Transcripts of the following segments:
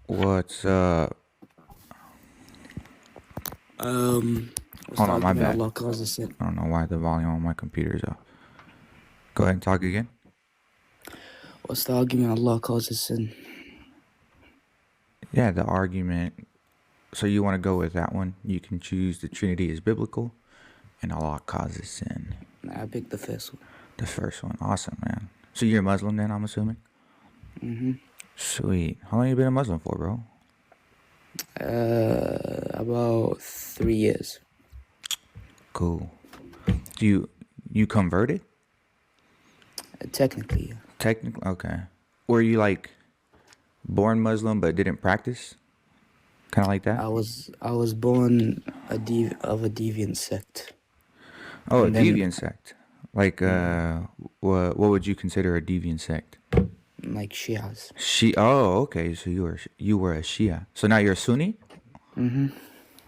What's up? What's Hold the on, my argument bad. Allah causes sin? I don't know why the volume on my computer is off. Go ahead and talk again. What's the argument Allah causes sin? Yeah, the argument. So you want to go with that one? You can choose the Trinity is biblical and Allah causes sin. I picked the first one. The first one. Awesome, man. So you're a Muslim then, I'm assuming? Mm-hmm. Sweet. How long you been a Muslim for, bro? About 3 years. Cool. Do you converted? Technically, yeah. Technically, okay. Were you like born Muslim but didn't practice? Kind of like that? I was born of a deviant sect, Oh, a and then deviant sect. Like, what would you consider a deviant sect? like Shias. Oh, okay. So you were a Shia. So now you're a Sunni? Mm-hmm.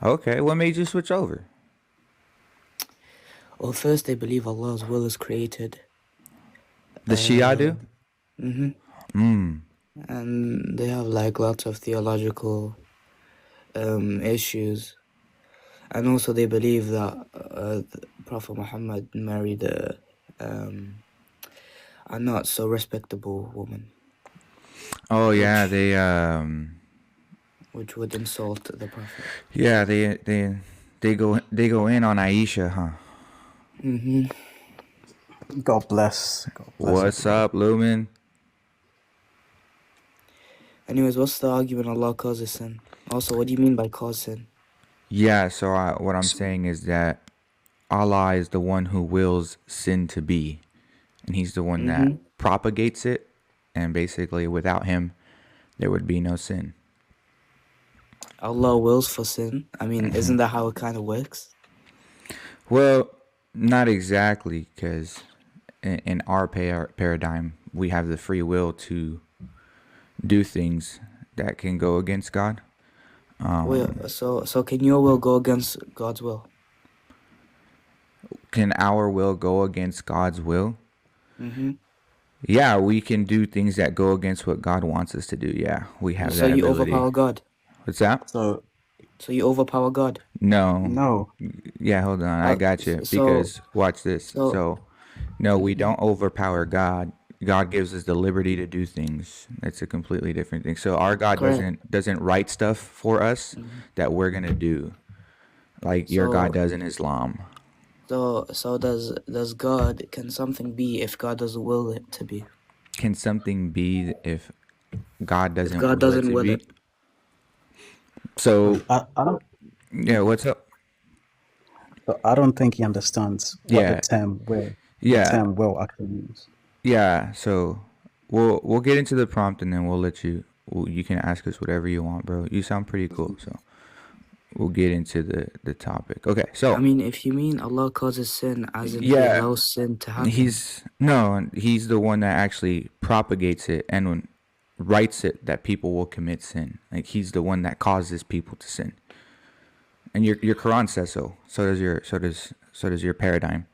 Okay. What made you switch over? Well, first they believe Allah's will is created. The Shia do? Mm-hmm. Mm. And they have like lots of theological issues. And also they believe that Prophet Muhammad married a not so respectable woman, Oh yeah, which they. which would insult the Prophet. Yeah, they go in on Aisha, huh? Mm-hmm. God bless. God bless What's everybody. up, Lumen? Anyways, what's the argument Allah causes sin? Also, what do you mean by cause sin? Yeah. So what I'm saying is that Allah is the one who wills sin to be, and He's the one that Mm-hmm. propagates it, and basically without Him, there would be no sin. Allah wills for sin. I mean, isn't that how it kind of works? Well, not exactly, because in our paradigm, we have the free will to do things that can go against God. Wait, so can your will go against God's will? Can our will go against God's will? Mm-hmm. Yeah, we can do things that go against what God wants us to do. Yeah, we have So that you ability. overpower God. What's that? So So you overpower God. No. no, Yeah, hold on. I got you. So Because watch this. so So, no, we don't overpower God. God gives us the liberty to do things. It's a completely different thing. So our God correct. doesn't write stuff for us Mm-hmm. that we're gonna do, like your God So does in Islam. so does God, can something be if God doesn't will it to be? Can something be if God If doesn't God will it doesn't to will be? it. So I don't. yeah, what's up? I don't think he understands what Yeah, the yeah, term will actually means. yeah. So we'll get into the prompt and then we'll let you. You can ask us whatever you want, bro. You sound pretty cool, so we'll get into the topic. Okay, I so mean, if you mean Allah causes sin as in He yeah, allows sin to happen. he's the one that actually propagates it and writes it that people will commit sin. Like he's the one that causes people to sin. And your Quran says so. So does your paradigm.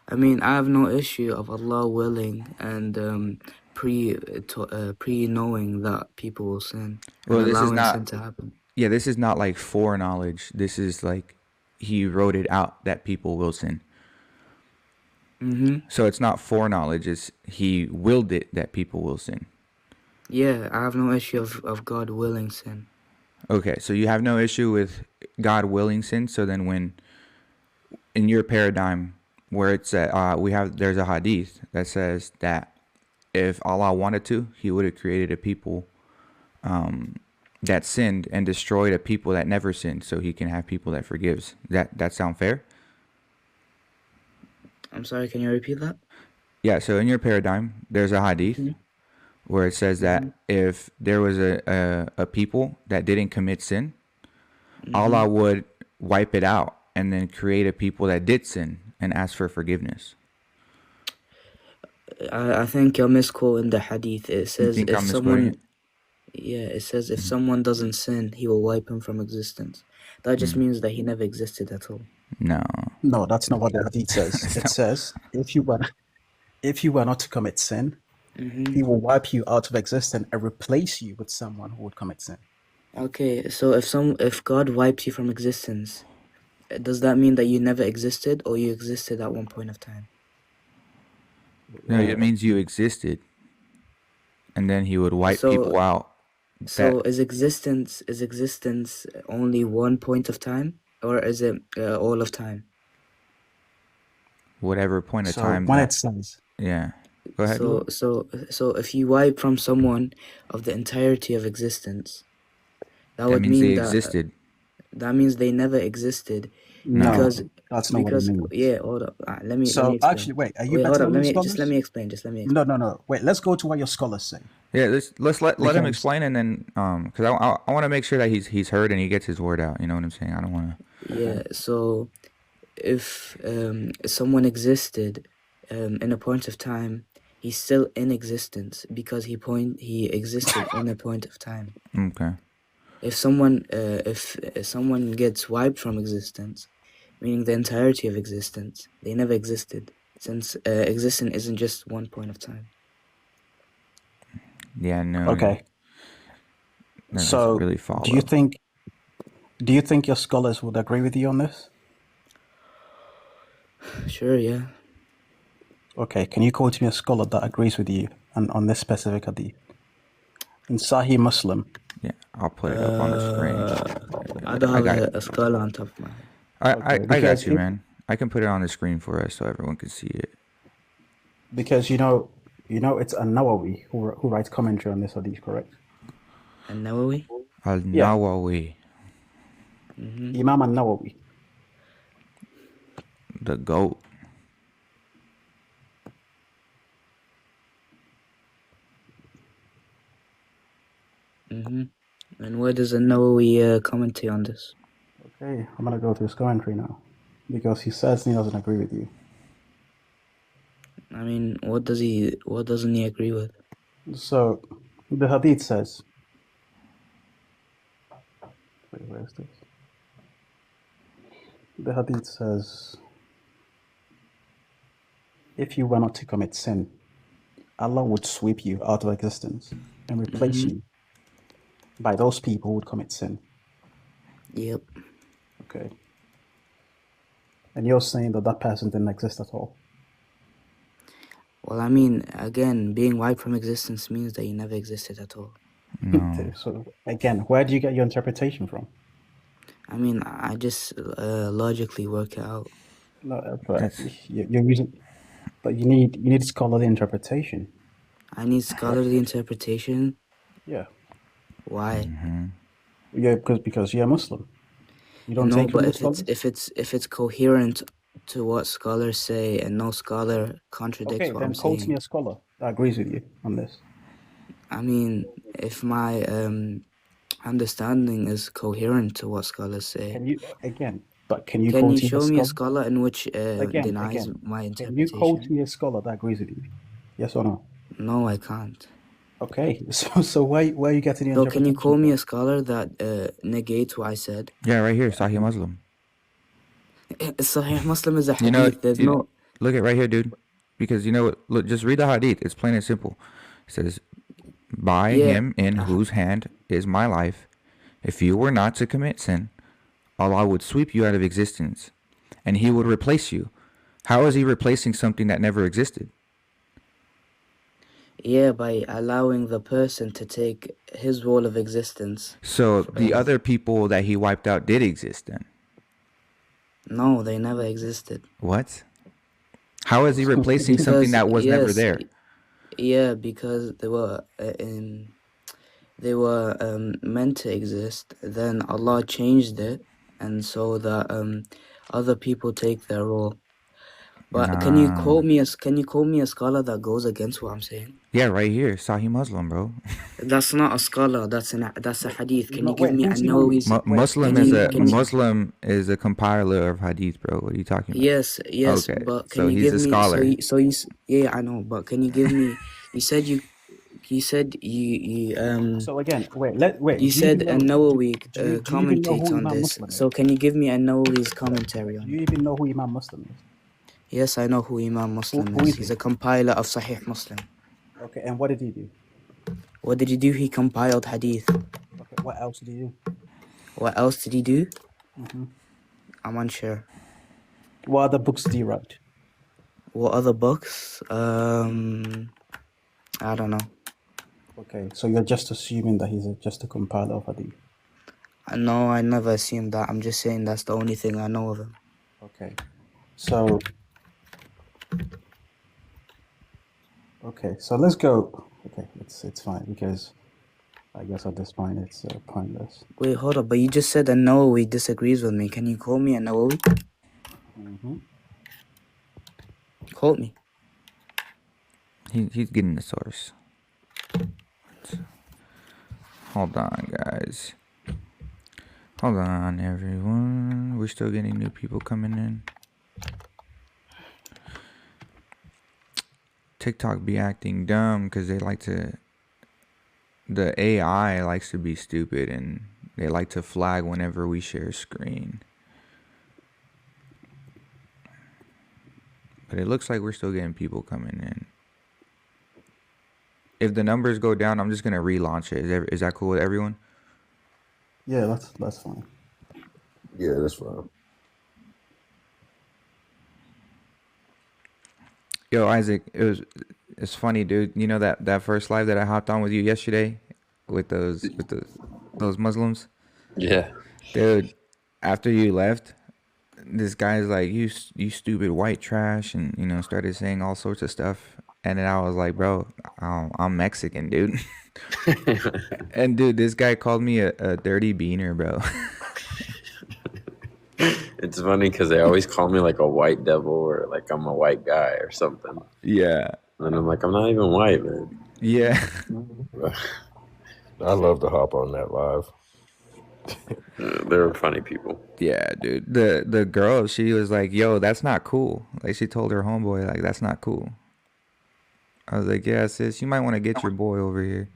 I mean, I have no issue of Allah willing and pre knowing that people will sin and Well, this is allowing not. sin to happen. Yeah, this is not like foreknowledge. This is like he wrote it out that people will sin. Mm-hmm. So it's not foreknowledge. It's he willed it that people will sin. Yeah, I have no issue of God willing sin. Okay, so you have no issue with God willing sin. So then, when in your paradigm, where it's there's a hadith that says that if Allah wanted to, He would have created a people that sinned and destroyed a people that never sinned, so He can have people that forgives. That sound fair? I'm sorry, can you repeat that? Yeah. So in your paradigm, there's a hadith Mm-hmm. where it says Mm-hmm. that if there was a people that didn't commit sin, Mm-hmm. Allah would wipe it out and then create a people that did sin and ask for forgiveness. I think you're misquoting the hadith. It You says think if I'm misquoting it? someone, yeah, it says if someone doesn't sin, He will wipe him from existence. That just means that he never existed at all. No, No, that's not what the hadith says. that's It not. says if you were not to commit sin, He will wipe you out of existence and replace you with someone who would commit sin. Okay, so if God wipes you from existence, does that mean that you never existed, or you existed at one point of time? No, it means you existed, and then he would wipe So- people out. So is existence only one point of time, or is it all of time? Whatever point of So time. when it says, Yeah. Go ahead. So if you wipe from someone of the entirety of existence, that would means mean they that existed. that means they never existed. no, Because that's not what it means. yeah, hold up. Let me So explain. actually, wait, are you Wait, hold better up. than Let your me scholars? just let me explain. No. Wait, let's go to what your scholars say. Yeah, let's let him Because- explain, and then because I want to make sure that he's heard and he gets his word out. You know what I'm saying? I don't want to. Yeah. So if someone existed in a point of time, he's still in existence because he existed in a point of time. Okay. If someone gets wiped from existence, meaning the entirety of existence, they never existed, since existence isn't just one point of time. Yeah. No. Okay. That So doesn't really follow. do you think your scholars would agree with you on this? Sure, yeah. Okay, can you quote me a scholar that agrees with you on this specific hadith? In Sahih Muslim, Yeah, I'll put it up on the screen. I don't I got have a scholar on top of my head. I because got you, if- man. I can put it on the screen for us so everyone can see it. because you know it's An-Nawawi who writes commentary on this hadith, correct? And Nawawi? Al-Nawawi, Imam An-Nawawi. the GOAT. And where does the Nawawi commentary on this? Okay, I'm gonna go to his commentary now because he says he doesn't agree with you. I mean, what doesn't he agree with? So the hadith says, wait, where is this? The hadith says, if you were not to commit sin, Allah would sweep you out of existence and replace you by those people who would commit sin. Yep. Okay. And you're saying that that person didn't exist at all. Well, I mean, again, being wiped from existence means that you never existed at all. No. So again, where do you get your interpretation from? I mean, I just logically work it out. No, but you're using, but you need scholarly interpretation. I need scholarly interpretation. Yeah. Why? Yeah, because you're a Muslim. You don't No, take but from the scholars? if it's coherent to what scholars say and no scholar contradicts Okay, what then I'm quote me saying. a scholar that agrees with you on this. I mean, if my understanding is coherent to what scholars say, Can you again? But can you can quote you me show a me a scholar? scholar in which Again, denies again. my Can you quote interpretation? me a scholar that agrees with you? Yes or no? No, I can't. Okay, so where are you getting your So interpretation can you call me from? a scholar that negates what I said? Yeah, right here, Sahih Muslim. Sahih Muslim is a hadith. You know, There's no. look at right here, dude. Because you know what? Look, just read the hadith. It's plain and simple. It says, "By Yeah. him in whose hand is my life, if you were not to commit sin, Allah would sweep you out of existence, and He would replace you." How is He replacing something that never existed? Yeah, by allowing the person to take his role of existence. So the other people that He wiped out did exist then. No, they never existed. What? How is He replacing something that was never yes, there? Yeah, because they were meant to exist. Then Allah changed it, and so that other people take their role. But can you quote me a scholar that goes against what I'm saying? Yeah, right here, Sahih Muslim, bro. That's not a scholar. That's a hadith. Can No, you give wait, me who's a Imam? Nawawi's? Muslim can is you- a can you- Muslim is a compiler of hadith, bro. What are you talking about? Yes, Okay, but so can you he's give a me? scholar. Yeah, I know. But can you give me? You said you So again, wait. You do said even a know- Nawawi do you even know commentates who on Imam this. Muslim is? So can you give me a Nawawi's commentary Do on you it? even know who Imam Muslim is? Yes, I know who Imam Muslim who is. is He's he? a compiler of Sahih Muslim. Okay, and what did he do? What did he do? He compiled hadith. Okay, what else did he do? What else did he do? Mm-hmm. I'm unsure. What other books did he write? What other books? I don't know. Okay, so you're just assuming that he's just a compiler of hadith. No, I never assumed that. I'm just saying that's the only thing I know of him. Okay, so let's go. Okay, it's fine because I guess at this point it's pointless. Wait, hold up. But you just said that Nawawi disagrees with me. Can you quote me a Nawawi? Mm-hmm. Quote me. He's getting the source. Hold on, guys. Hold on, everyone. We're still getting new people coming in. TikTok be acting dumb because they like to. The AI likes to be stupid and they like to flag whenever we share screen. But it looks like we're still getting people coming in. If the numbers go down, I'm just gonna relaunch it. Is that cool with everyone? Yeah, that's fine. Yeah, that's fine. Yo, Isaac, it's funny, dude. You know that first live that I hopped on with you yesterday with those Muslims? Yeah. Dude, after you left, this guy's like, you stupid white trash, and started saying all sorts of stuff. And then I was like, bro, I'm Mexican, dude. And dude, this guy called me a dirty beaner, bro. It's funny because they always call me like a white devil or like I'm a white guy or something. Yeah. And I'm like, I'm not even white, man. Yeah. I love to hop on that live. They were funny people. Yeah, dude. The girl, she was like, yo, that's not cool. Like, she told her homeboy, like, that's not cool. I was like, yeah, sis, you might want to get your boy over here.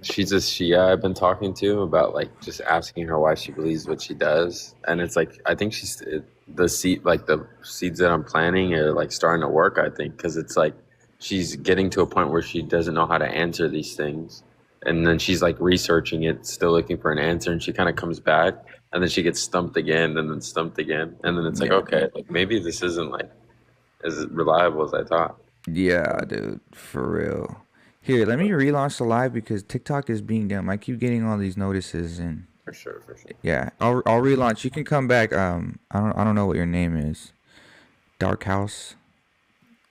She's a Shia I've been talking to about like just asking her why she believes what she does, and it's like I think the seeds that I'm planting are like starting to work. I think because it's like she's getting to a point where she doesn't know how to answer these things, and then she's like researching it, still looking for an answer, and she kind of comes back, and then she gets stumped again, and then stumped again, and then it's like okay, like maybe this isn't like as reliable as I thought. Yeah, dude, for real. Here, let me relaunch the live because TikTok is being dumb. I keep getting all these notices and For sure. yeah, I'll relaunch. You can come back. I don't know what your name is. Dark House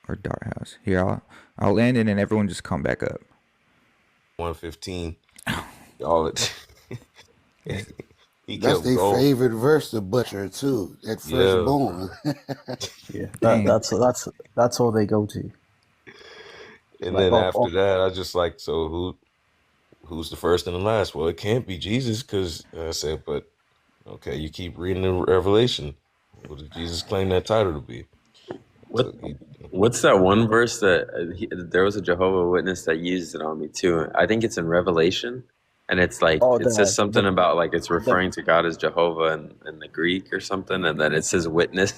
or Dark House. Here, I'll land it and everyone just come back up. 115. All it. That's their favorite verse to butcher too. That firstborn. Yeah, that's all they go to. And then after that, I just like, so who's the first and the last? Well, it can't be Jesus because I said, but okay, you keep reading the Revelation. What did Jesus claim that title to be? What's that one verse that there was a Jehovah's Witness that used it on me too? I think it's in Revelation, and it's like it says something about like it's referring to God as Jehovah in the Greek or something, and then it says witness.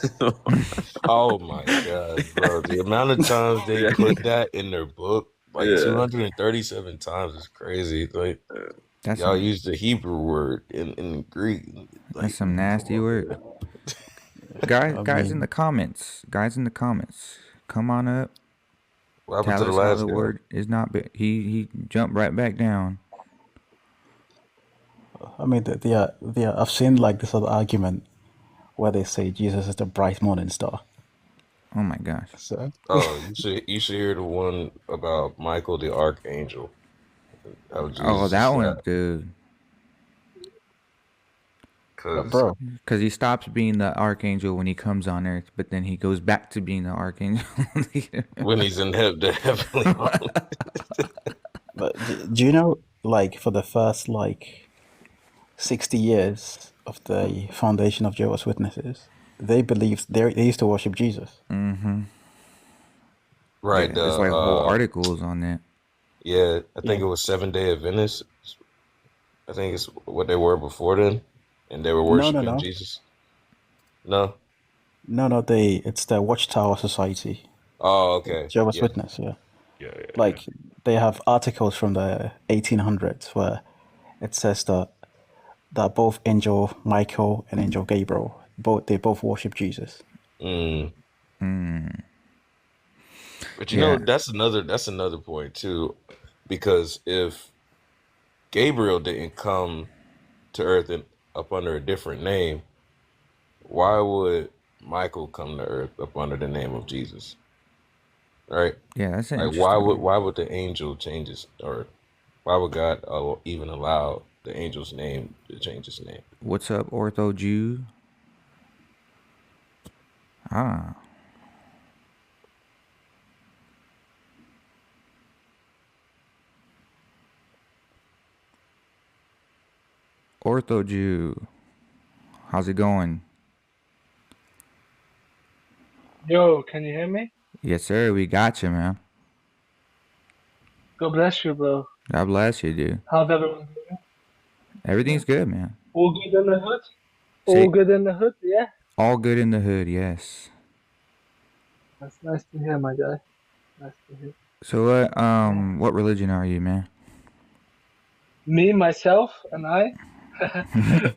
Oh my God, bro! The amount of times they put that in their book, like 237 times, is crazy. Like y'all use the Hebrew word in Greek. Like, that's some nasty word. Guys in the comments. Guys in the comments. Come on up. What happened Tell to the us how last the guy? word is not. He jumped right back down. I mean, I've seen like this other argument where they say Jesus is the bright morning star. Oh my gosh. So, you should hear the one about Michael the Archangel. Oh, that one, dude. Because he stops being the archangel when he comes on earth, but then he goes back to being the archangel when he's in the heavenly. But do you know, like, for the first 60 years of the foundation of Jehovah's Witnesses, they believed they used to worship Jesus. Mm-hmm. Right. Yeah, there's like whole articles on that. Yeah, I think it was 7-Day Adventists. I think it's what they were before then, and they were worshiping Jesus. No. It's the Watchtower Society. Oh, okay. Jehovah's Witness. Yeah. Yeah. Like they have articles from the 1800s where it says that both Angel Michael and Angel Gabriel, they both worship Jesus. Mm. But you Yeah. know, that's another point too, because if Gabriel didn't come to Earth up under a different name, why would Michael come to Earth up under the name of Jesus? Right? Yeah, that's an Like interesting one. why would the angel change his, or why would God even allow the angel's name to change his name? What's up, Ortho Jew? Ah. Ortho Jew. How's it going? Yo, can you hear me? Yes, sir. We got you, man. God bless you, bro. God bless you, dude. How's everyone doing? Everything's good, man. All good in the hood? Say- All good in the hood, yeah? All good in the hood, yes. That's nice to hear, my guy. Nice to hear. So what religion are you, man? Me, myself, and I?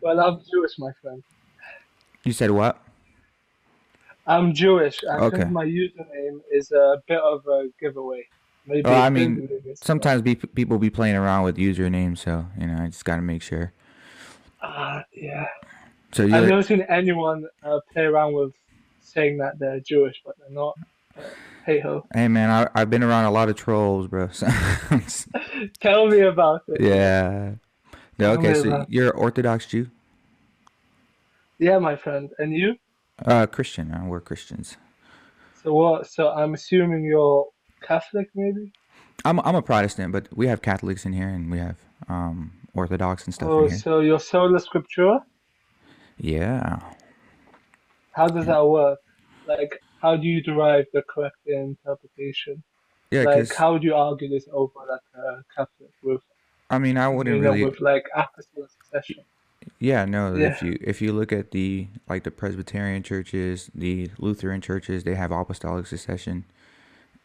Well, I'm Jewish, my friend. You said what? I'm Jewish. I Okay. think my username is a bit of a giveaway. Maybe Well, I a mean, hint in this, sometimes people be playing around with usernames, so I just gotta make sure. yeah. So I've you're never seen anyone play around with saying that they're Jewish, but they're not. Hey ho. Hey man, I've been around a lot of trolls, bro. So Tell me about it. yeah. No, okay, Tell me so about it. you're an Orthodox Jew? Yeah, my friend. And you? Christian. We're Christians. So what? So I'm assuming you're Catholic, maybe? I'm a Protestant, but we have Catholics in here, and we have Orthodox and stuff Oh, in here. so you're sola scriptura? Yeah. How does that work? Like, how do you derive the correct interpretation? Yeah, Like, because how would you argue this over like a Catholic with, I mean, I wouldn't really. with like apostolic succession? Yeah, no. Yeah. If you look at the Presbyterian churches, the Lutheran churches, they have apostolic succession,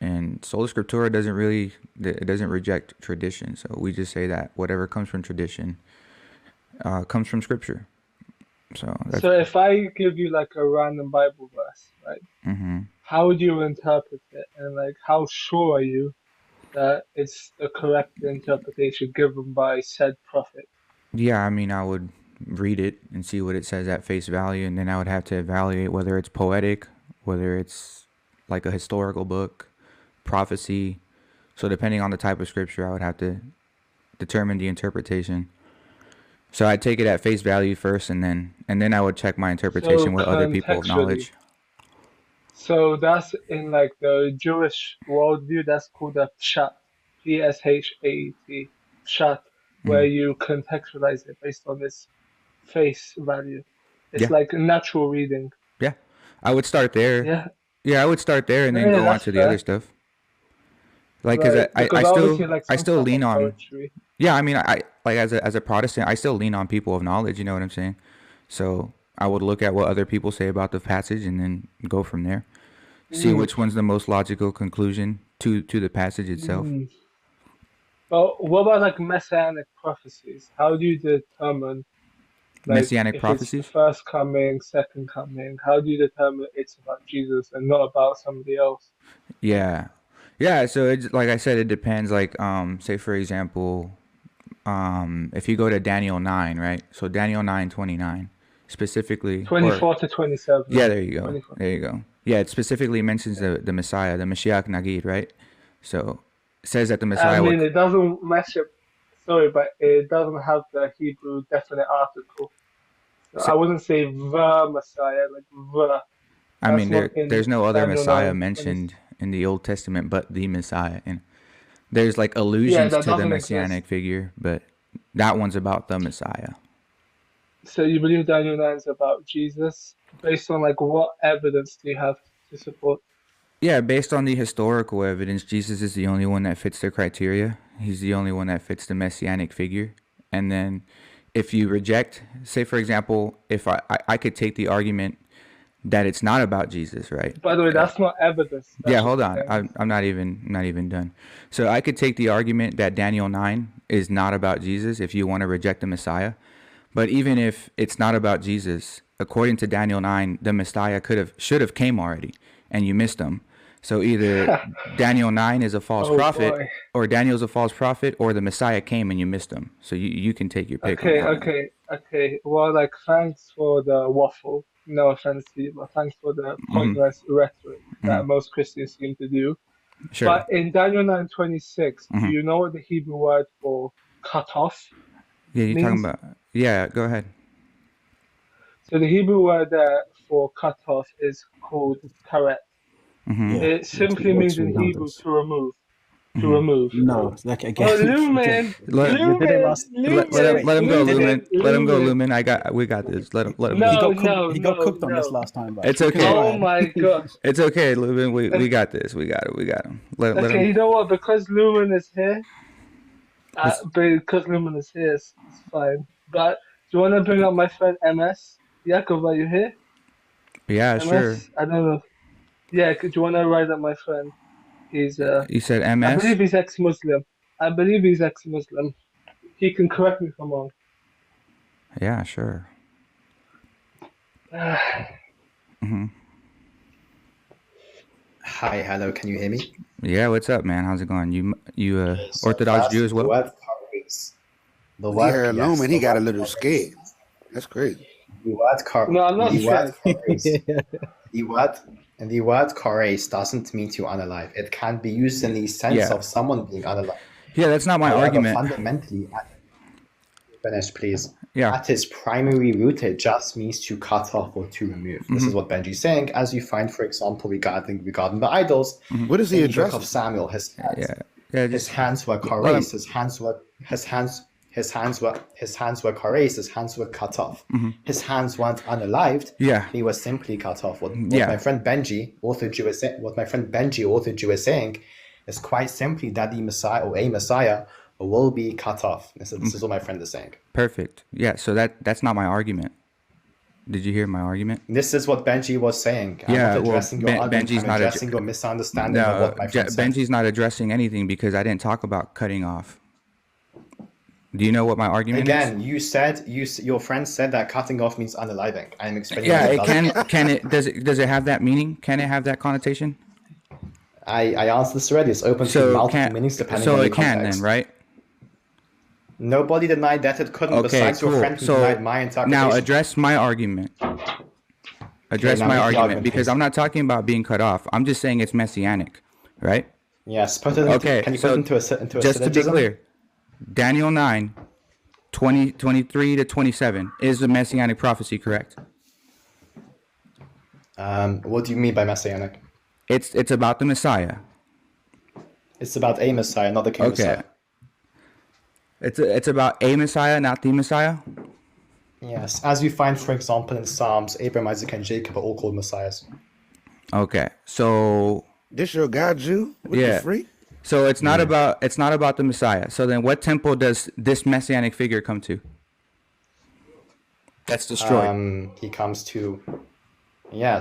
and sola scriptura it doesn't reject tradition. So we just say that whatever comes from tradition comes from Scripture. So that's. So if I give you like a random Bible verse, right? Mm-hmm. How would you interpret it? And like, how sure are you that it's the correct interpretation given by said prophet? Yeah, I mean, I would read it and see what it says at face value, and then I would have to evaluate whether it's poetic, whether it's like a historical book, prophecy. So depending on the type of scripture, I would have to determine the interpretation. So I'd take it at face value first, and then I would check my interpretation with other people of knowledge. So that's in like the Jewish worldview, that's called a pshat, Pshat, pshat, where you contextualize it based on its face value. It's Yeah. like natural reading. Yeah, I would start there. Yeah. Yeah, I would start there and then go on that's to the fair. other stuff. Like, Right, cause because obviously like I some still type lean of on. poetry. Yeah, I mean, I like as a Protestant, I still lean on people of knowledge. You know what I'm saying? So I would look at what other people say about the passage and then go from there. See which one's the most logical conclusion to the passage itself. But what about like messianic prophecies? How do you determine like Messianic if prophecies? it's the first coming, second coming? How do you determine it's about Jesus and not about somebody else? Yeah. Yeah, so it's like I said, it depends. Like, say for example, if you go to Daniel 9, right? So Daniel 9:29 specifically. 24 to 27. Yeah, there you go. 24. There you go. Yeah, it specifically mentions the Messiah, the Mashiach Nagid, right? So it says that the Messiah I mean, it doesn't match up. Sorry, but it doesn't have the Hebrew definite article. So I wouldn't say the Messiah, like the. I mean, there's no other Daniel Messiah 9, mentioned in the Old Testament but the Messiah. And there's like allusions to the Messianic figure, but that one's about the Messiah. So you believe Daniel 9 is about Jesus? Based on like what evidence do you have to support? Yeah, based on the historical evidence, Jesus is the only one that fits the criteria. He's the only one that fits the Messianic figure. And then if you reject, say for example, if I could take the argument that it's not about Jesus, right? By the way, that's not evidence. That's Yeah, just hold on. saying. I'm not even done. So I could take the argument that Daniel 9 is not about Jesus if you want to reject the Messiah. But even if it's not about Jesus, according to Daniel 9, the Messiah should have came already, and you missed him. So either Daniel 9 is a false prophet, boy. or Daniel's a false prophet, or the Messiah came and you missed him. So you can take your pick. Okay. Well, like, thanks for the waffle. No offense to you, but thanks for the pointless rhetoric that most Christians seem to do. Sure. But in Daniel 9:26, do you know what the Hebrew word for cut off Yeah, you're means? talking about. Yeah, go ahead. So the Hebrew word for cut off is called karet. It simply means in Hebrew to remove. To remove. No, like again. Oh, Lumen! Let him go, Lumen. Let him go, Lumen. We got this. Let him go. He got cooked on this last time, bro. It's okay. Oh my god. It's okay, Lumen. We got this. We got him. Let him. You know what? Because Lumen is here, it's fine. But do you want to bring up my friend MS? Jacob, are you here? Yeah, MS? sure. I don't know. Yeah, do you want to write up my friend? He's You said MS? I believe he's ex-Muslim. He can correct me if I'm wrong. Yeah, sure. Hi, hello, can you hear me? Yeah, what's up, man? How's it going? You Orthodox Jew as well? The word Lumen, he got a little scared. That's crazy. No, I'm not scared. The word kares doesn't mean to unalive. It can be used in the sense of someone being unalive. Yeah, that's not my argument. Fundamentally, finish, please. Yeah. At its primary root, it just means to cut off or to remove. This is what Benji's saying, as you find, for example, regarding the idols. What is he in the book addressing? of Samuel, his hands were kares, his hands were kares, his hands were cut off. His hands weren't unalived. Yeah. He was simply cut off. What my friend Benji, author Jew, is saying is quite simply that the Messiah or a Messiah will be cut off. This is what my friend is saying. Perfect. Yeah, so that's not my argument. Did you hear my argument? This is what Benji was saying. I'm not addressing your argument. I'm addressing your misunderstanding of what my friend said. Benji's not addressing anything because I didn't talk about cutting off. Do you know what my argument is? Again, you said your friend said that cutting off means unaliving. I'm explaining. Yeah, does it have that meaning? Can it have that connotation? I answered this already. It's open to multiple meanings depending on the context. So it can then, right? Nobody denied that it couldn't. Besides your friend who denied my interpretation. Now address my argument. Because I'm not talking about being cut off. I'm just saying it's messianic, right? Yes. Can you put it into a just to be clear, Daniel 9, 23 to 27 is a messianic prophecy, correct? What do you mean by messianic? It's about the Messiah. It's about a Messiah, not the king Messiah. It's about a Messiah, not the Messiah? Yes. As we find, for example, in Psalms, Abraham, Isaac, and Jacob are all called Messiahs. Okay. So this your God Jew? Yeah. Free? So it's not about the Messiah. So then what temple does this messianic figure come to? That's destroyed. He comes to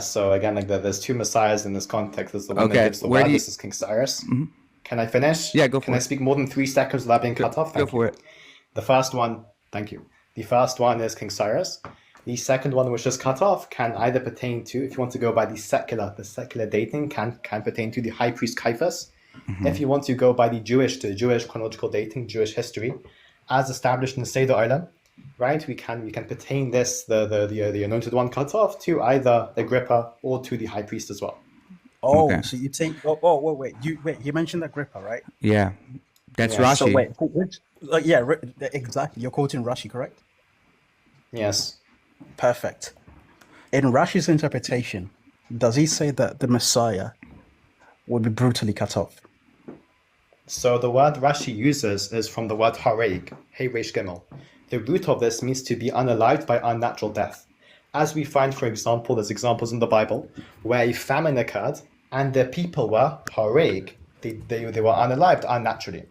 so again, like there's two Messiahs in this context. There's the one that gives the word. This is King Cyrus. Can I finish? Yeah, go for it. Can I speak more than 3 seconds without being cut off? Go for it. The first one, thank you. The first one is King Cyrus. The second one, which is cut off, can either pertain to, if you want to go by the secular dating, can pertain to the high priest Caiaphas. If you want to go by the Jewish chronological dating, Jewish history, as established in the Seder Olam, right? We can pertain this the anointed one cut off to either Agrippa or to the high priest as well. Oh, okay. So you think? Oh, wait. You mentioned Agrippa, right? Yeah, that's Rashi. So wait, exactly. You're quoting Rashi, correct? Yes. Perfect. In Rashi's interpretation, does he say that the Messiah would be brutally cut off? So the word Rashi uses is from the word hareig, hey resh gimel. The root of this means to be unalived by unnatural death. As we find, for example, there's examples in the Bible where a famine occurred and the people were hareig. They were unalived unnaturally.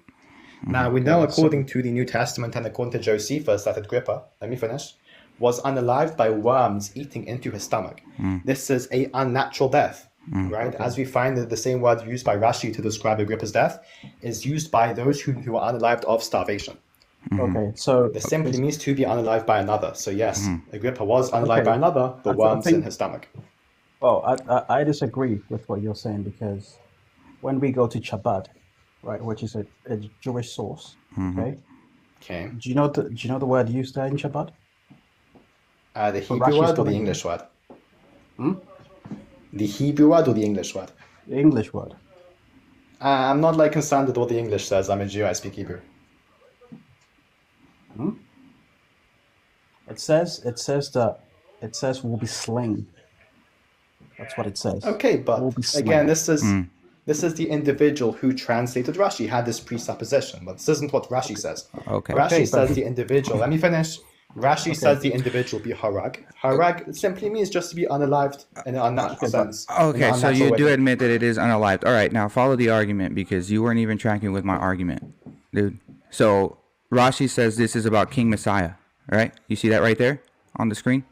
Now we know, according to the New Testament and according to Josephus, that Agrippa, let me finish, was unalived by worms eating into his stomach. This is a unnatural death, right? Okay. As we find that the same word used by Rashi to describe Agrippa's death is used by those who are unalived of starvation. Okay, so this simply means to be unalived by another. So yes, Agrippa was unalived by another, but worms in his stomach. Well, I disagree with what you're saying, because when we go to Chabad, right, which is a Jewish source, okay. Do you know the word used there in Chabad? The Hebrew word or the English word? The Hebrew word or the English word? The English word. I'm not like concerned with what the English says. I'm a Jew. I speak Hebrew. It says will be slain. That's what it says. Okay, but again, this is the individual who translated Rashi had this presupposition, but this isn't what Rashi says. Okay. Rashi says the individual. Let me finish. Rashi says the individual be harag. Harag simply means just to be unalived in an unnatural sense. Okay, so you do admit that it is unalived. All right, now follow the argument, because you weren't even tracking with my argument, dude. So Rashi says this is about King Messiah, right? You see that right there on the screen?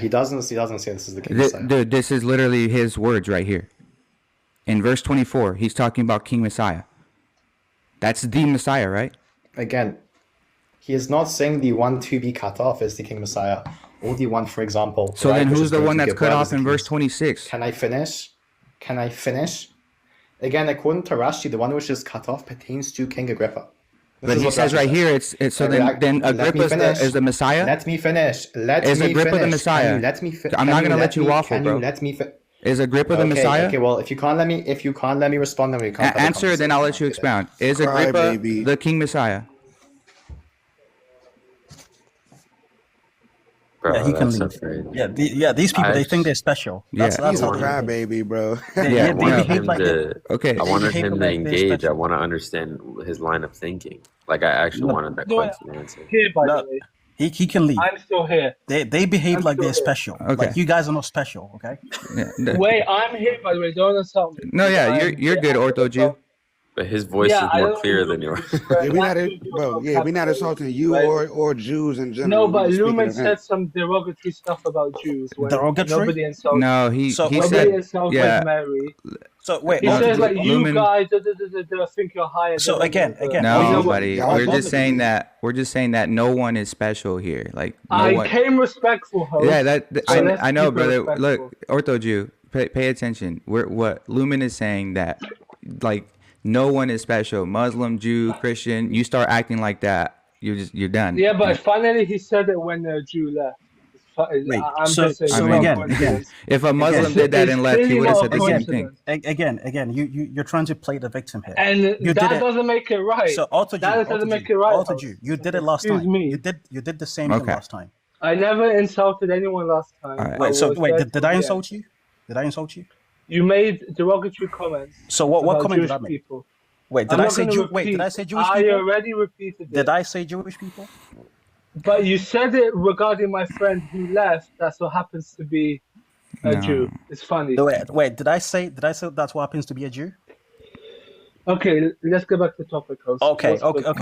He doesn't say this is the King Messiah. Dude, this is literally his words right here. In verse 24, he's talking about King Messiah. That's the Messiah, right? Again, he is not saying the one to be cut off is the King Messiah, or the one, for example. So then who's the one that's cut off in verse 26? Can I finish? Again, according to Rashi, the one which is cut off pertains to King Agrippa. But he says right here, it's so then Agrippa is the Messiah? Let me finish. Is Agrippa the Messiah? I'm not going to let you waffle, bro. Is Agrippa the Messiah? Okay, well, if you can't let me respond, then we can't. Answer, then I'll let you expound. Is Agrippa the King Messiah? Bro, yeah, he can leave. These people, they think they're special. That's he's a crybaby, bro. I wanted him to engage. I want to understand his line of thinking. Like, I actually wanted that question answered. Here, by the way. He can leave. I'm still here. They behave like they're special. Okay. Like, you guys are not special, okay? Wait, I'm here, by the way. Don't insult me. No, yeah, you're good, Ortho Jew. But his voice is more clear than yours. We're not assaulting you or Jews in general. No, but Lumen said some derogatory stuff about Jews. Derogatory? Nobody insulted. No, he said Mary. So wait, he says like you guys think you're higher. So again. No, buddy. We're just saying that no one is special here. Like I came respectful, host. Yeah, I know, brother. Look, Ortho Jew, pay attention. What Lumen is saying that like. No one is special. Muslim, Jew, Christian. You start acting like that, you're done. Yeah, but finally he said it when the Jew left. Again, if a Muslim did that and left, he would have said the same thing. Again, you're trying to play the victim here. And that doesn't make it right. So doesn't make it right. You did it last time. You did the same thing last time. I never insulted anyone last time. Right. Did I insult you? Did I insult you? You made derogatory comments. So what comment did I make? People. Did I say Jewish people? I already repeated it. Did I say Jewish people? But you said it regarding my friend who left. That's what happens to be a Jew. It's funny. Wait. Did I say that's what happens to be a Jew? Okay, let's go back to the topic, host. Okay.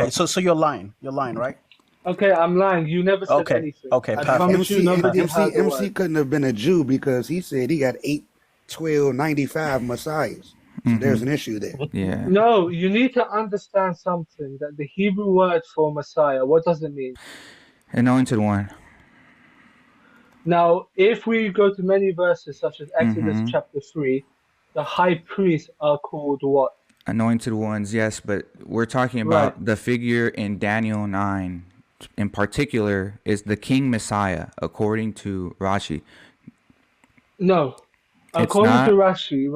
So you're lying. You're lying, right? Okay, I'm lying. You never said anything. Okay, perfect. MC couldn't have been a Jew because he said he got 8, 12, 95 messiahs. So there's an issue there. Yeah. No, you need to understand something, that the Hebrew word for Messiah, what does it mean? Anointed one. Now, if we go to many verses, such as Exodus chapter 3, the high priests are called what? Anointed ones, yes, but we're talking about the figure in Daniel 9, in particular, is the King Messiah, according to Rashi. No. According to Rashi,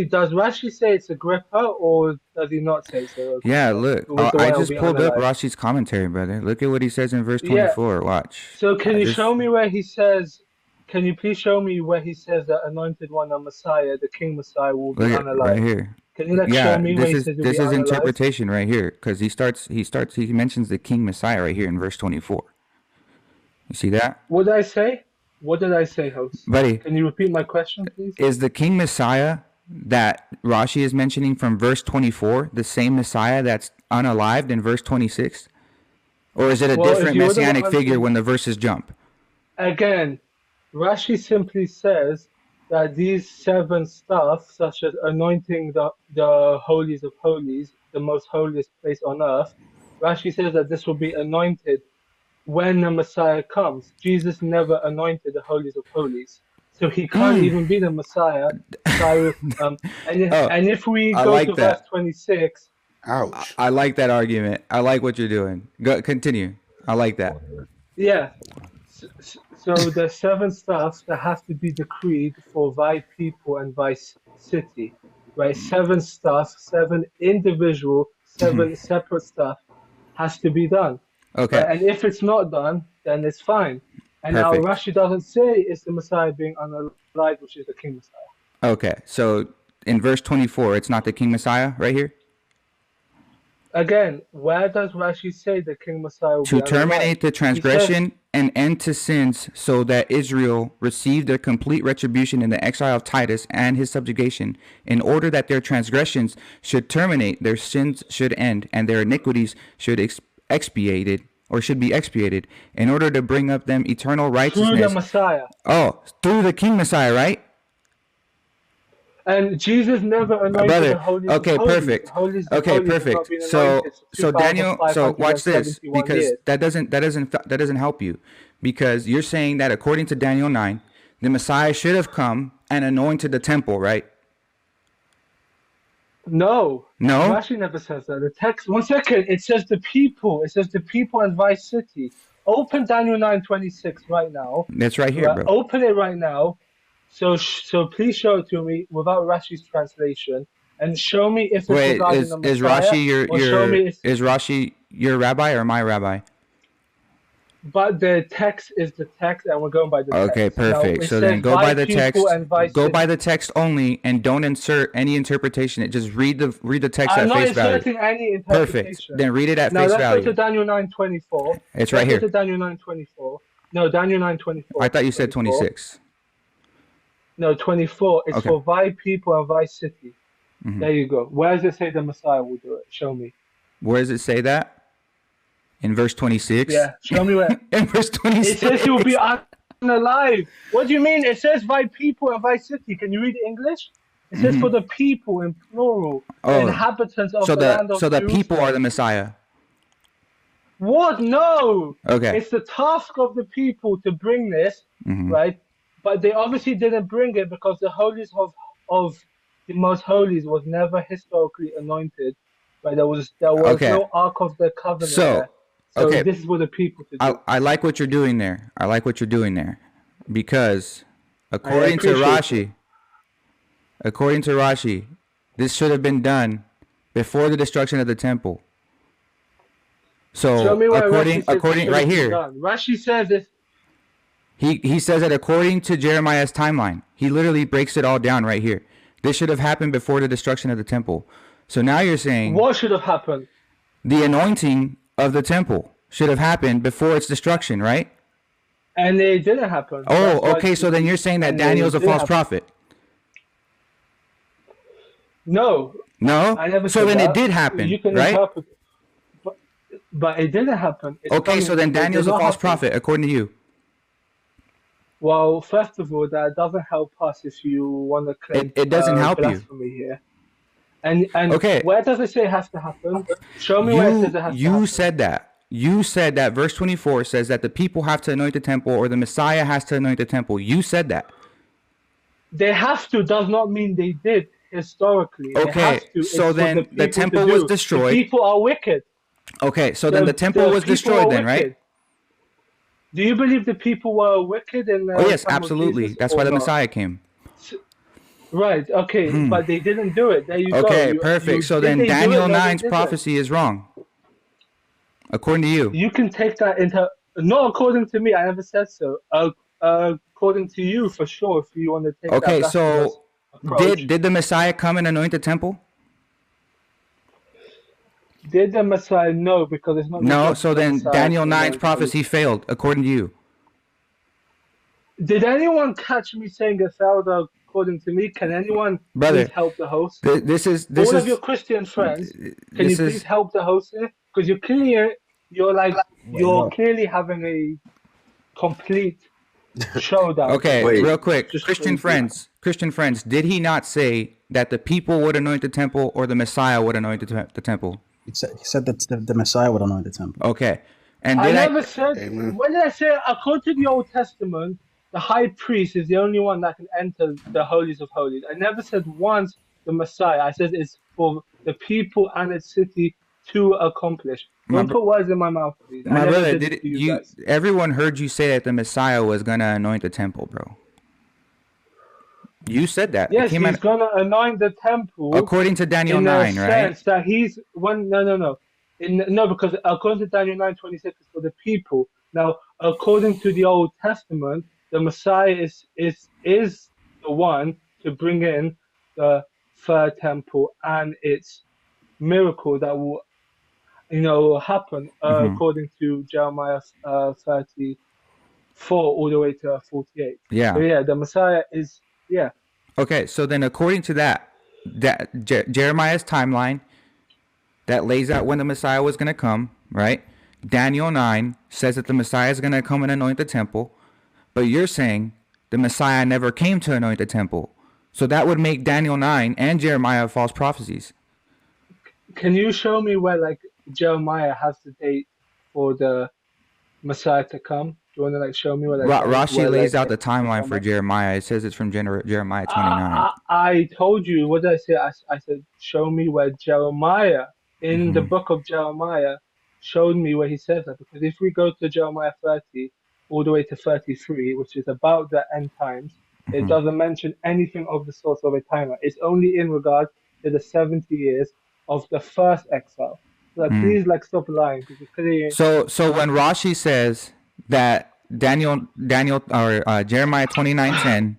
does Rashi say it's Agrippa, or does he not say so? Yeah, look, I just pulled up Rashi's commentary, brother. Look at what he says in verse 24. Watch. So can you show me where he says, can you please show me where he says that anointed one, the Messiah, the King Messiah, will be unalive? Right here. Can you show me where he says this is interpretation right here, because he mentions the King Messiah right here in verse 24. You see that? What did I say? What did I say, host? Buddy, can you repeat my question, please? Is the King Messiah that Rashi is mentioning from verse 24 the same Messiah that's unalived in verse 26? Or is it a different messianic figure when the verses jump? Again, Rashi simply says that these 7 stuff, such as anointing the holies of holies, the most holiest place on earth, Rashi says that this will be anointed when the Messiah comes. Jesus never anointed the holies of holies, so he can't even be the Messiah. So, and if we go to verse 26, ouch! I like that argument. I like what you're doing. Go continue. I like that. Yeah. So the 7 stuffs that have to be decreed for thy people and thy city, right? 7 stuff, 7 individual, 7 separate stuff has to be done. Okay. Right? And if it's not done, then it's fine. And Perfect. now Rashi doesn't say it's the Messiah being unalive, which is the King Messiah. Okay. So in verse 24, it's not the King Messiah right here? Again, where does Rashi say the King Messiah will to be terminate unalive? the transgression and end to sins, so that Israel received their complete retribution in the exile of Titus and his subjugation, in order that their transgressions should terminate, their sins should end, and their iniquities should be expiated, in order to bring up them eternal righteousness. Through the Messiah. Oh, through the King Messiah, right? And Jesus never anointed the holies. Okay, perfect. Okay, perfect. So Daniel, so watch this, because that doesn't help you, because you're saying that according to Daniel 9, the Messiah should have come and anointed the temple, right? No. No. Rashi never says that. The text. 1 second. It says the people. It says the people and thy city. Open Daniel 9:26 right now. That's right here, bro. Open it right now. So please show it to me without Rashi's translation, and show me if it's regarding the Messiah. Is Rashi your rabbi or my rabbi? But the text is the text, and we're going by the text. Okay, perfect. Now, so then go by the text. Go by the text only, and don't insert any interpretation. Just read the text at face value. I'm not inserting any interpretation. Perfect. Then read it at face value. Now let's go to Daniel 9:24. It's right here. Let's go to Daniel 9:24. No, Daniel 9:24. I thought you said 26. No, 24. It's for thy people and thy city. Mm-hmm. There you go. Where does it say the Messiah will do it? Show me. Where does it say that? In verse 26? Yeah, show me where. In verse 26. It says he will be unalive. What do you mean? It says thy people and thy city. Can you read English? It says for the people in plural. The inhabitants of the land of So the people are the Messiah. What? No. Okay. It's the task of the people to bring this, right? But they obviously didn't bring it because the holies of the most holies was never historically anointed. Right? There was no Ark of the Covenant there. So this is what the people to do. I like what you're doing there. Because according to Rashi, this should have been done before the destruction of the temple. So according right here, Rashi says this. He says that according to Jeremiah's timeline, he literally breaks it all down right here. This should have happened before the destruction of the temple. So now you're saying what should have happened? The anointing of the temple should have happened before its destruction, right? And it didn't happen. Oh, okay. So then you're saying that Daniel's a false prophet. No. No? I never so then it did happen, right? But it didn't happen. Okay, so then Daniel's a false prophet, according to you. Well, first of all, that doesn't help us if you want to claim it doesn't help blasphemy here. And where does it say it has to happen? Show me where it says it has to happen. You said that. You said that verse 24 says that the people have to anoint the temple, or the Messiah has to anoint the temple. You said that. They have to does not mean they did historically. Okay, so then the temple was destroyed. The people are wicked. Okay, so then the temple was destroyed then, right? Do you believe the people were wicked? Oh yes, absolutely. That's why the Messiah came. Right, okay, but they didn't do it. There you go. Okay, perfect. So then Daniel 9's prophecy is wrong. According to you. You can take that into... Not according to me, I never said so. According to you, for sure, if you want to take that. Okay, so did the Messiah come and anoint the temple? Did the Messiah? No, because it's not... No, so then Daniel 9's prophecy failed, according to you. Did anyone catch me saying it failed according to me? Can anyone please help the host? All of your Christian friends, can you please help the host here? Because you're clearly having a complete showdown. Okay, Wait. real quick. Just Christian crazy. friends, did he not say that the people would anoint the temple or the Messiah would anoint the temple? He said that the Messiah would anoint the temple. Okay. And I did never said. Amen. When did I say? According to the Old Testament, the high priest is the only one that can enter the holies of holies. I never said once the Messiah. I said it's for the people and its city to accomplish. Don't put words in my mouth, please. I my never brother, did it to you guys. everyone heard you say that the Messiah was going to anoint the temple, bro. You said that. Yes, he's gonna anoint the temple according to Daniel in 9, a right? sense that he's one. No. No, because according to Daniel 9:26 is for the people. Now, according to the Old Testament, the Messiah is the one to bring in the third temple and its miracle that will happen according to Jeremiah 34 all the way to 48. Yeah. So yeah, the Messiah is Okay, so then according to that Jeremiah's timeline that lays out when the Messiah was going to come, right? Daniel 9 says that the Messiah is going to come and anoint the temple, but you're saying the Messiah never came to anoint the temple. So that would make Daniel 9 and Jeremiah false prophecies. Can you show me where Jeremiah has the date for the Messiah to come? Do you want to show me where Rashi lays out the timeline for Jeremiah. It says it's from Jeremiah 29. I told you, what did I say? I said, show me where Jeremiah, in the book of Jeremiah, showed me where he says that. Because if we go to Jeremiah 30, all the way to 33, which is about the end times, it doesn't mention anything of the source of a timeline. It's only in regard to the 70 years of the first exile. Please, stop lying. So when Rashi says that Daniel or Jeremiah 29:10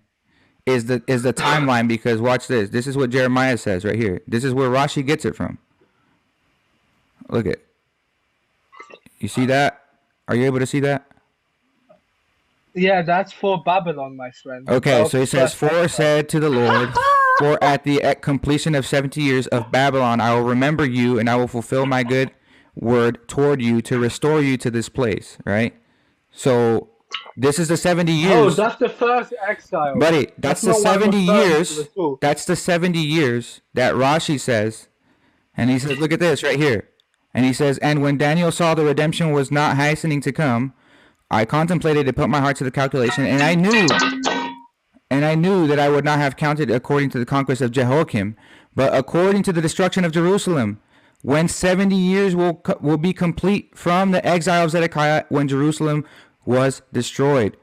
is the timeline, because watch this. This is what Jeremiah says right here. This is where Rashi gets it from. Look at. You see that? Are you able to see that? Yeah, that's for Babylon, my friend. Okay, so he says, "For said to the Lord, for at the completion of 70 years of Babylon, I will remember you, and I will fulfill my good word toward you to restore you to this place." Right? So this is the 70 years. Oh, that's the first exile. Buddy, that's the 70 years. That's the 70 years that Rashi says. And he says, look at this right here. And he says, "And when Daniel saw the redemption was not hastening to come, I contemplated to put my heart to the calculation, and I knew that I would not have counted according to the conquest of Jehoiakim, but according to the destruction of Jerusalem, when 70 years will be complete from the exile of Zedekiah, when Jerusalem was destroyed."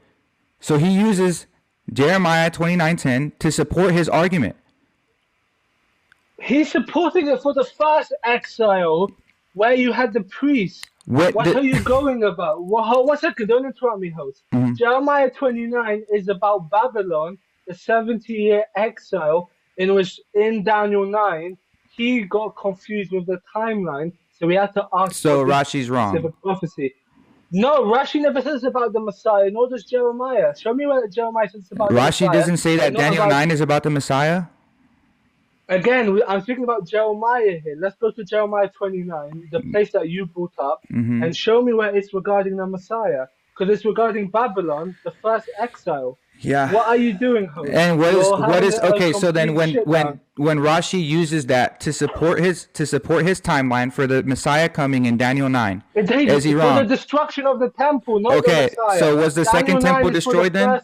So he uses Jeremiah 29:10 to support his argument. He's supporting it for the first exile, where you had the priests. What are you going about? 1 second, don't interrupt me, host. Jeremiah 29 is about Babylon, the 70-year exile, in which in Daniel 9, he got confused with the timeline, so we had to ask. So Rashi's wrong. Prophecy. No, Rashi never says about the Messiah, nor does Jeremiah. Show me where Jeremiah says about the Messiah. Rashi doesn't say that Daniel 9 is about the Messiah? Again, I'm speaking about Jeremiah here. Let's go to Jeremiah 29, the place that you brought up, and show me where it's regarding the Messiah. Because it's regarding Babylon, the first exile. Yeah. What are you doing, host? And what is okay? So then, when Rashi uses that to support his timeline for the Messiah coming in Daniel 9, is he wrong? For the destruction of the temple, not the Messiah. So was the second temple destroyed then?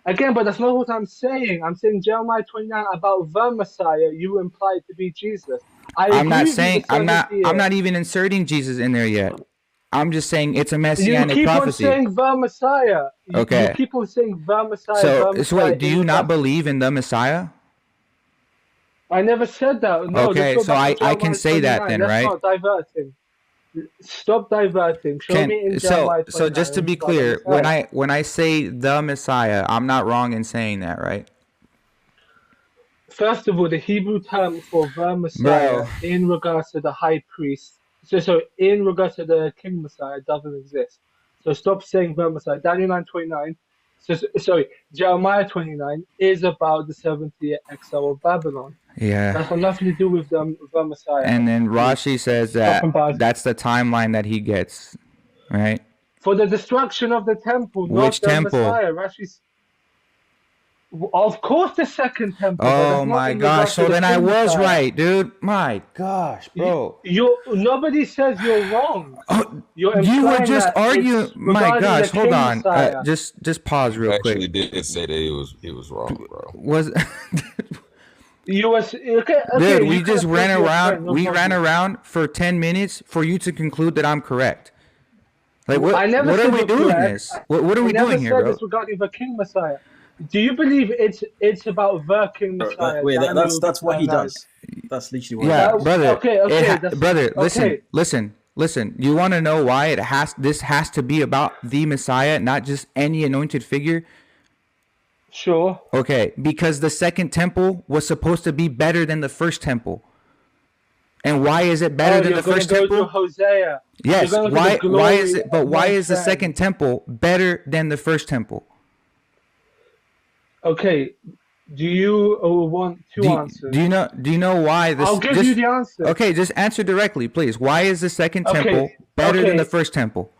Again, but that's not what I'm saying. I'm saying Jeremiah 29 about the Messiah. You implied to be Jesus. I'm not even inserting Jesus in there yet. I'm just saying it's a messianic prophecy. You keep on saying the Messiah. Okay. You keep on saying the Messiah. So wait, do you not believe in the Messiah? I never said that. No, okay, so I can say that then, right? Stop diverting. Stop diverting. Show me in Jeremiah 29. So just to be clear, when I say the Messiah, I'm not wrong in saying that, right? First of all, the Hebrew term for the Messiah in regards to the high priest, so in regards to the King Messiah, doesn't exist. So stop saying the Messiah. Daniel 9:29. Jeremiah 29 is about the 70-year exile of Babylon. Yeah. That's got nothing to do with the Messiah. And then Rashi says that about it. that's the timeline that he gets, right? For the destruction of the temple, Which not the temple? Messiah. Rashi's. Of course, the second temple. But Oh that's not my in gosh! regards to So the then I King was Messiah. right, dude. My gosh, bro. Nobody says you're wrong. Oh, You're you were implying just that arguing. it's My regarding gosh, the hold King on. Messiah. Just pause real Actually quick. did say that he was wrong, bro. Was You was okay. dude? You We can just prove ran your around. point, no We ran problem. around for 10 minutes for you to conclude that I'm correct. Like what? I never What are said we you're doing correct. this? What are we I never doing here, said bro? it's regarding the King Messiah. Do you believe it's about the King Messiah? Wait, Daniel that's what he 9? does. That's literally what Yeah, he does. brother. Okay. Brother, okay. listen. You want to know why this has to be about the Messiah, not just any anointed figure? Sure. Okay, because the second temple was supposed to be better than the first temple. And why is it better than the first go temple? To Hosea. Yes. Why is it? But why is the 1:10. second temple better than the first temple? Okay. Do you want two answers? Do you know why this? I'll give you the answer. Okay, just answer directly, please. Why is the second temple better than the first temple?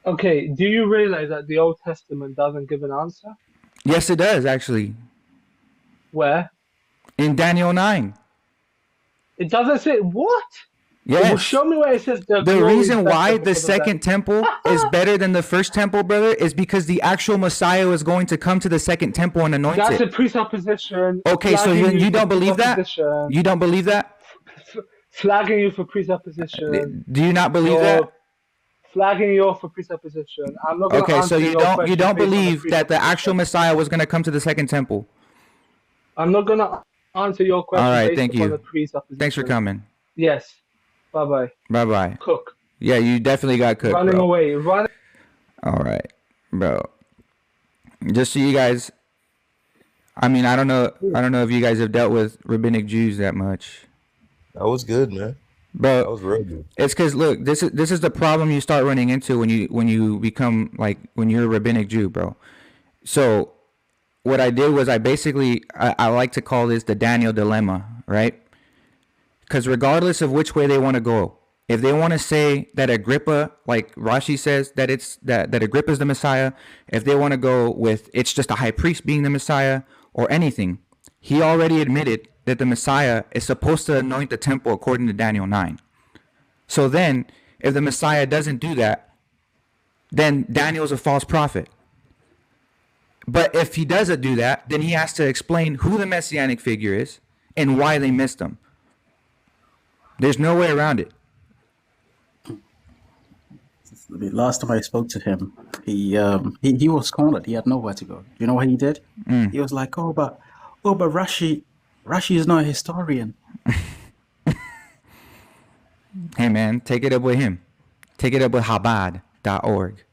Okay. Do you realize that the Old Testament doesn't give an answer? Yes, it does actually. Where? In Daniel 9. It doesn't say what? Yes. Well, show me where it says the reason why the second temple is better than the first temple, brother, is because the actual Messiah was going to come to the second temple and anoint That's it. a presupposition. Okay, so you don't believe that? You don't believe that? Flagging you for presupposition. Do you not believe that? Flagging you for presupposition. I'm not going to answer so your question you don't based on believe that the actual Messiah was going to come to the second temple? I'm not going to answer your question. All right, based thank upon you. The presupposition. Thanks for coming. Yes. Bye-bye. Bye-bye. Cook. Yeah, you definitely got cooked, Running bro. away. All right, bro. Just so you guys, I mean, I don't know if you guys have dealt with rabbinic Jews that much. That was good, man. Bro, that was real good. It's because look, this is the problem you start running into when you become when you're a rabbinic Jew, bro. So what I did was I like to call this the Daniel dilemma, right? Because regardless of which way they want to go, if they want to say that Agrippa, like Rashi says that that Agrippa is the Messiah, if they want to go with it's just a high priest being the Messiah or anything, he already admitted that the Messiah is supposed to anoint the temple according to Daniel 9. So then, if the Messiah doesn't do that, then Daniel's a false prophet. But if he doesn't do that, then he has to explain who the messianic figure is and why they missed him. There's no way around it. The last time I spoke to him, he was cornered. He had nowhere to go. You know what he did? He was like, "Oh, but Rashi is not a historian." Hey, man, take it up with him. Take it up with Chabad.org.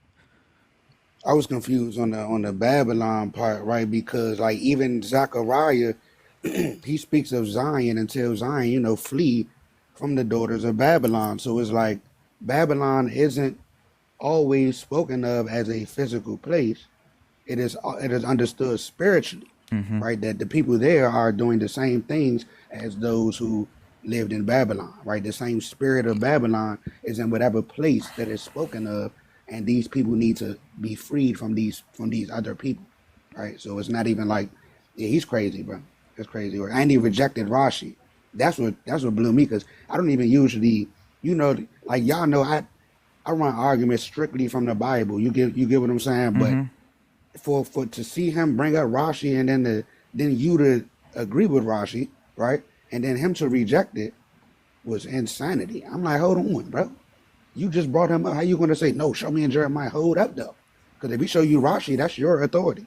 I was confused on the Babylon part, right? Because like even Zechariah, he speaks of Zion and tells Zion, flee from the daughters of Babylon. So it's like Babylon isn't always spoken of as a physical place. It is understood spiritually, right? That the people there are doing the same things as those who lived in Babylon, right? The same spirit of Babylon is in whatever place that is spoken of, and these people need to be freed from these other people, right? So it's not even like, yeah, he's crazy, bro. It's crazy. And he rejected Rashi. That's what blew me, because I don't even usually, like y'all know, I run arguments strictly from the Bible. You get what I'm saying? But for to see him bring up Rashi and then you to agree with Rashi, right? And then him to reject it was insanity. I'm like, hold on, bro. You just brought him up. How you going to say, no, show me in Jeremiah? Hold up, though. Because if we show you Rashi, that's your authority.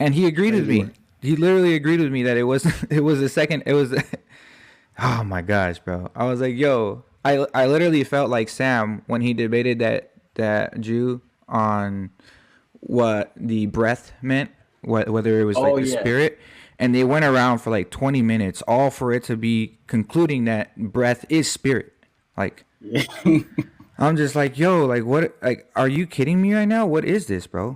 And he agreed with me. He literally agreed with me that it was oh my gosh, bro. I was like, yo, I literally felt like Sam when he debated that Jew on what the breath meant, whether it was the spirit. And they went around for like 20 minutes, all for it to be concluding that breath is spirit. Like, I'm just like, yo, like, what? Like, are you kidding me right now? What is this, bro?